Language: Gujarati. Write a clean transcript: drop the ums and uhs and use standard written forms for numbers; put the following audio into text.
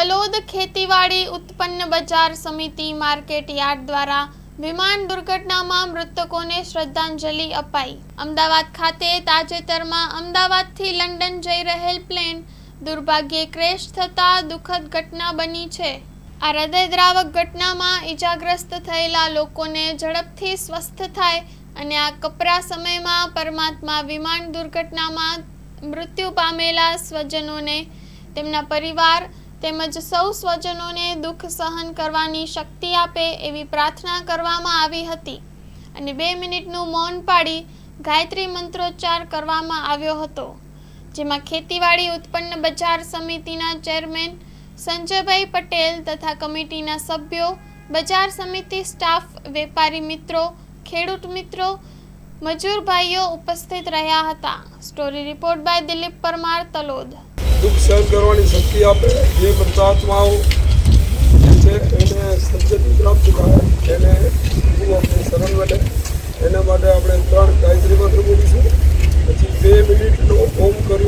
તલોદ ખેતીવાડી ઉત્પન્ન બજાર સમિતિ માર્કેટ યાર્ડ દ્વારા વિમાન દુર્ઘટનામાં મૃતકોને શ્રદ્ધાંજલિ અપાઈ। અમદાવાદ ખાતે તાજેતરમાં અમદાવાદથી લંડન જઈ રહેલ પ્લેન દુર્ભાગ્યે ક્રેશ થતા દુઃખદ ઘટના બની છે। આ હૃદયદ્રાવક ઘટનામાં ઈજાગ્રસ્ત થયેલા લોકોને ઝડપથી સ્વસ્થ થાય અને આ કપરા સમયમાં પરમાત્મા વિમાન દુર્ઘટનામાં મૃત્યુ પામેલા સ્વજનોને, તેમના પરિવાર તેમજ સૌ સ્વજનોને દુઃખ સહન કરવાની શક્તિ આપે એવી પ્રાર્થના કરવામાં આવી હતી અને 2 મિનિટનું મૌન પાડી ગાયત્રી મંત્રોચ્ચાર કરવામાં આવ્યો હતો, જેમાં ખેતીવાડી ઉત્પન્ન બજાર સમિતિના ચેરમેન સંજયભાઈ પટેલ તથા કમિટીના સભ્યો, બજાર સમિતિ સ્ટાફ, વેપારી મિત્રો, ખેડૂત મિત્રો, મજૂર ભાઈઓ ઉપસ્થિત રહ્યા હતા। Story report by Dilip Parmar, Talod. दुख सहन करवानी शक्ति आपे जे मृतात्माओं છે એને સદગતિ પ્રાપ્ત થાય એને હું આપણી શરણ માટે એના માટે આપણે 3 ગાયત્રી મંત્ર બોલીશું, પછી 2 મિનિટનો ઓમ કરી